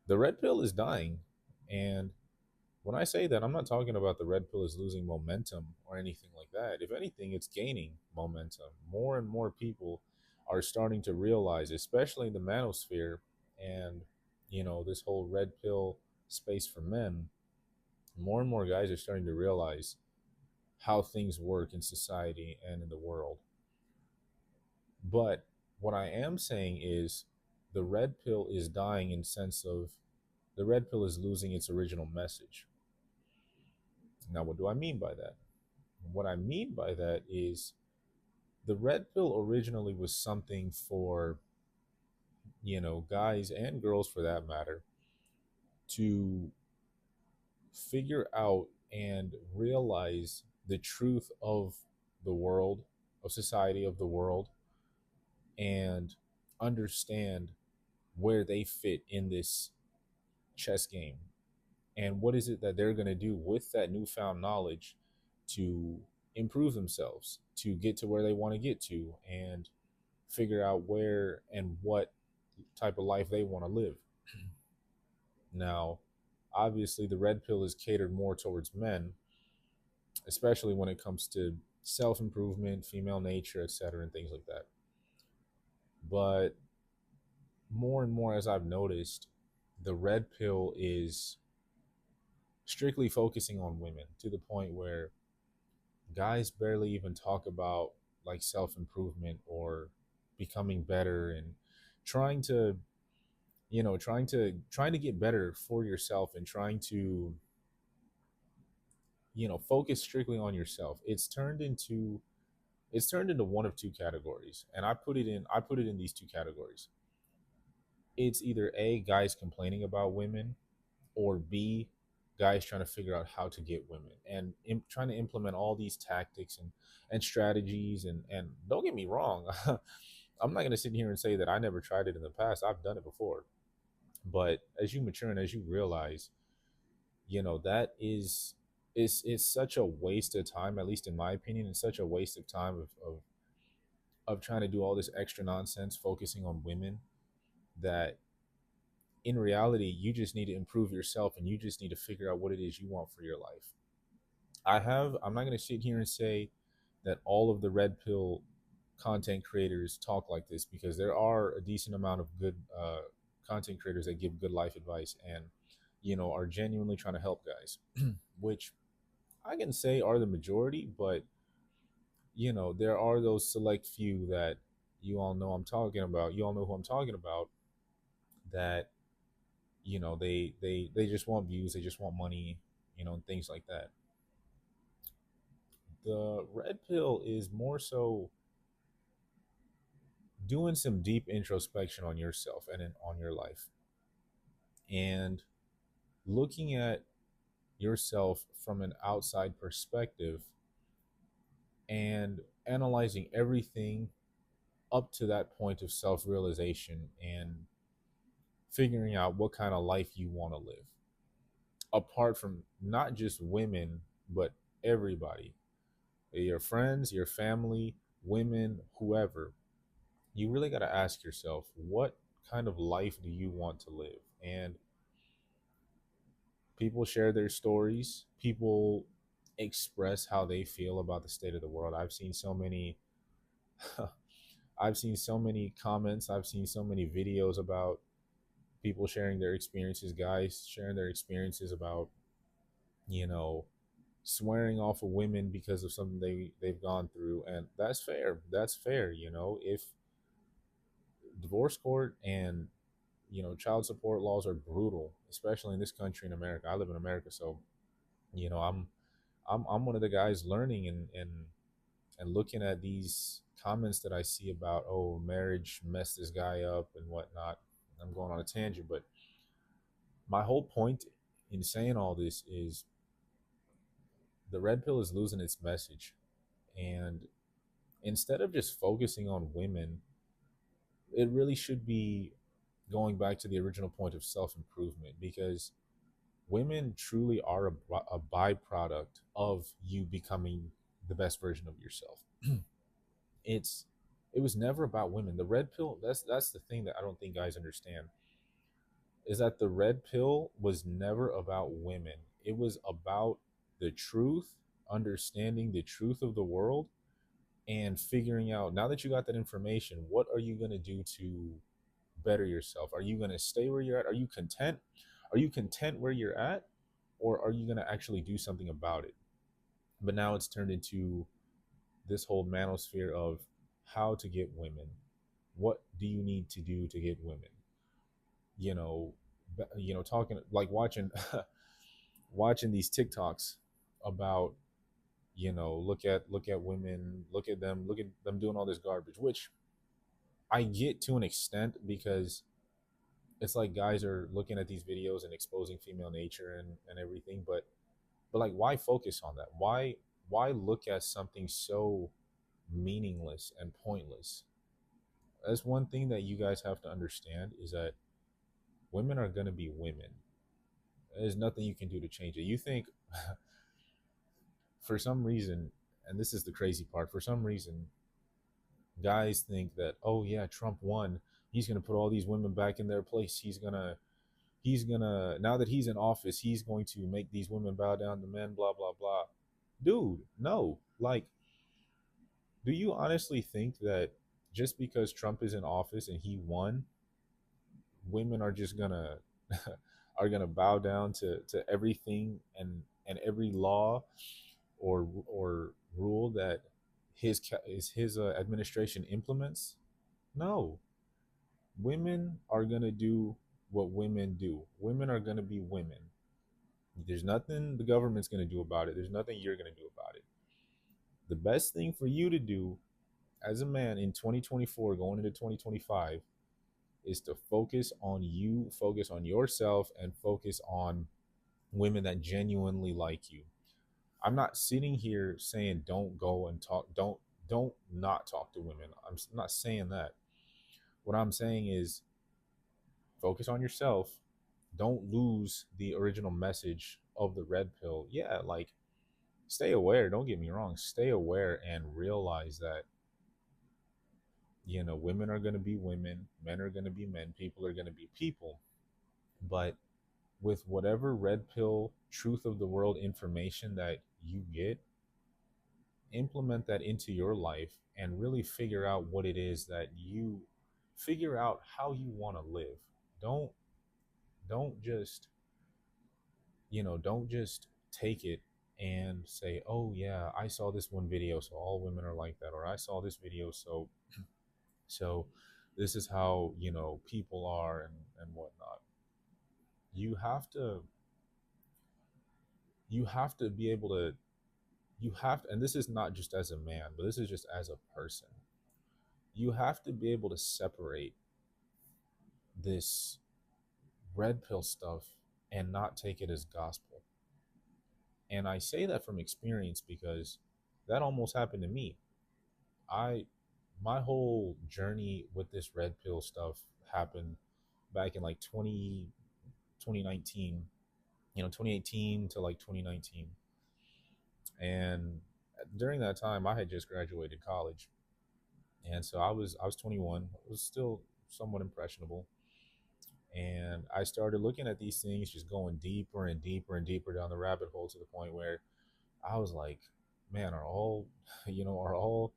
The red pill is dying. And when I say that, I'm not talking about the red pill is losing momentum or anything like that. If anything, it's gaining momentum. More and more people are starting to realize, especially in the manosphere and, this whole red pill space for men, more and more guys are starting to realize how things work in society and in the world. But what I am saying is the red pill is dying in sense of the red pill is losing its original message. Now, what do I mean by that? What I mean by that is the red pill originally was something for, guys and girls for that matter to figure out and realize the truth of the world, of society, of the world, and understand where they fit in this chess game and what is it that they're going to do with that newfound knowledge to improve themselves, to get to where they want to get to, and figure out where and what type of life they want to live. Now, obviously, the red pill is catered more towards men, especially when it comes to self improvement, female nature, etc., and things like that. But more and more, as I've noticed, the red pill is strictly focusing on women to the point where guys barely even talk about like self improvement or becoming better and trying to trying to get better for yourself and trying to focus strictly on yourself. It's turned into one of two categories, and I put it in these two categories. It's either A, guys complaining about women, or B, guys trying to figure out how to get women and trying to implement all these tactics and strategies. And don't get me wrong, I'm not going to sit here and say that I never tried it in the past. I've done it before. But as you mature and as you realize, that is such a waste of time, at least in my opinion. It's such a waste of time of trying to do all this extra nonsense focusing on women that in reality you just need to improve yourself and you just need to figure out what it is you want for your life. I'm not going to sit here and say that all of the red pill content creators talk like this, because there are a decent amount of good content creators that give good life advice and are genuinely trying to help guys, which I can say are the majority. But there are those select few that you all know who I'm talking about, that they just want views, they just want money, and things like that. The red pill is more so doing some deep introspection on yourself and on your life, and looking at yourself from an outside perspective and analyzing everything up to that point of self-realization and figuring out what kind of life you want to live, apart from not just women but everybody, your friends, your family, women, whoever. You really got to ask yourself, what kind of life do you want to live? And people share their stories, people express how they feel about the state of the world. I've seen so many comments, I've seen so many videos about people sharing their experiences, guys sharing their experiences about, you know, swearing off of women because of something they've gone through. And that's fair. That's fair. If divorce court and child support laws are brutal, especially in this country, in America. I live in America, so you know I'm I'm one of the guys learning and looking at these comments that I see about, oh, marriage messed this guy up and whatnot. I'm going on a tangent, but my whole point in saying all this is the red pill is losing its message. And instead of just focusing on women, it really should be going back to the original point of self improvement, because women truly are a byproduct of you becoming the best version of yourself. it's it was never about women. The red pill, that's the thing that I don't think guys understand. is that the red pill was never about women. It was about the truth, understanding the truth of the world, and figuring out, now that you got that information, what are you going to do to better yourself? Are you going to stay where you're at? Are you content? Are you content where you're at? Or are you going to actually do something about it? But now it's turned into this whole manosphere of how to get women. What do you need to do to get women? You know, talking like watching watching these TikToks about, look at women, look at them doing all this garbage, which I get to an extent, because it's like guys are looking at these videos and exposing female nature and everything, but like, why focus on that? Why look at something so meaningless and pointless? That's one thing that you guys have to understand, is that women are going to be women. There's nothing you can do to change it. You think for some reason, and this is the crazy part, for some reason guys think that, oh yeah, Trump won, he's going to put all these women back in their place, he's gonna now that he's in office, he's going to make these women bow down to men, blah blah blah. Dude, no. Like, do you honestly think that just because Trump is in office and he won, women are just gonna are gonna bow down to everything and every law or rule that his administration implements? No. Women are gonna do what women do. Women are gonna be women. There's nothing the government's gonna do about it. There's nothing you're gonna do about it. The best thing for you to do as a man in 2024 going into 2025 is to focus on you, focus on yourself, and focus on women that genuinely like you. I'm not sitting here saying don't go and talk, don't not talk to women. I'm not saying that. What I'm saying is focus on yourself. Don't lose the original message of the red pill. Yeah, like, stay aware, don't get me wrong. Stay aware and realize that, women are going to be women, men are going to be men, people are going to be people. But with whatever red pill truth of the world information that you get, implement that into your life and really figure out what it is that you figure out how you want to live. Don't don't just take it and say, oh yeah, I saw this one video so all women are like that, or I saw this video so this is how people are and whatnot. You have to be able to, and this is not just as a man, but this is just as a person. You have to be able to separate this red pill stuff and not take it as gospel. And I say that from experience because that almost happened to me. I My whole journey with this red pill stuff happened back in like 2019, 2018 to like 2019. And during that time I had just graduated college. And so I was 21, I was still somewhat impressionable. And I started looking at these things, just going deeper and deeper and deeper down the rabbit hole, to the point where I was like, man, are all, are all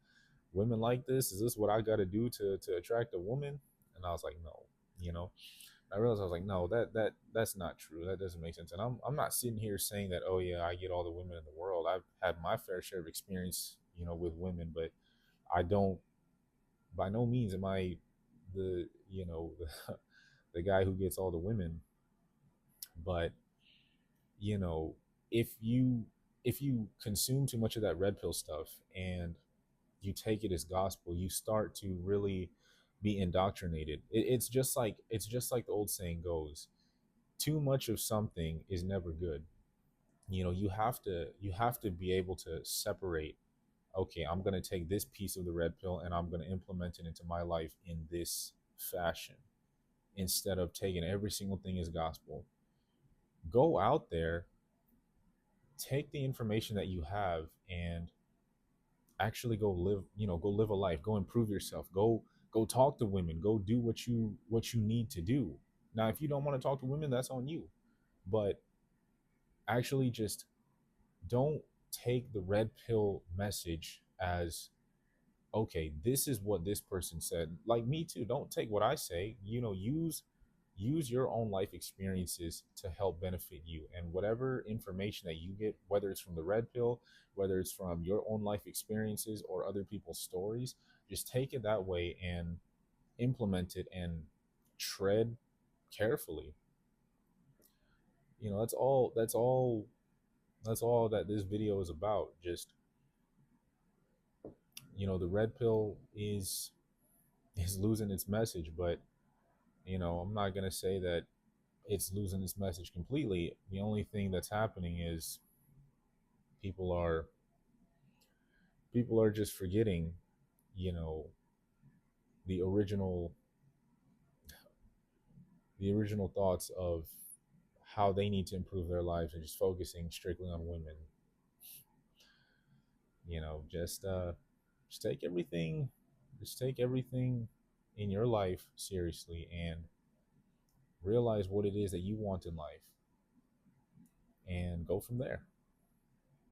women like this? Is this what I got to do to attract a woman? And I was like, no, you know. I realized, I was like, no, that's not true. That doesn't make sense. And I'm not sitting here saying that, oh yeah, I get all the women in the world. I've had my fair share of experience, with women, but I don't, by no means am I the, the guy who gets all the women. But you know, if you consume too much of that red pill stuff and you take it as gospel, you start to really be indoctrinated. It's just like the old saying goes: too much of something is never good. You have to be able to separate. Okay, I'm going to take this piece of the red pill and I'm going to implement it into my life in this fashion, instead of taking every single thing as gospel. Go out there, take the information that you have, and actually go live a life, go improve yourself, go talk to women, go do what you need to do. Now, if you don't want to talk to women, that's on you. But actually, just don't take the red pill message as, okay, this is what this person said. Like me too. Don't take what I say. Use your own life experiences to help benefit you. And whatever information that you get, whether it's from the red pill, whether it's from your own life experiences or other people's stories, just take it that way and implement it and tread carefully. That's all that this video is about. Just, the red pill is losing its message, but I'm not going to say that it's losing its message completely. The only thing that's happening is people are people are just forgetting, you know, the original the original thoughts of how they need to improve their lives and just focusing strictly on women. You know, just take everything in your life seriously and realize what it is that you want in life and go from there.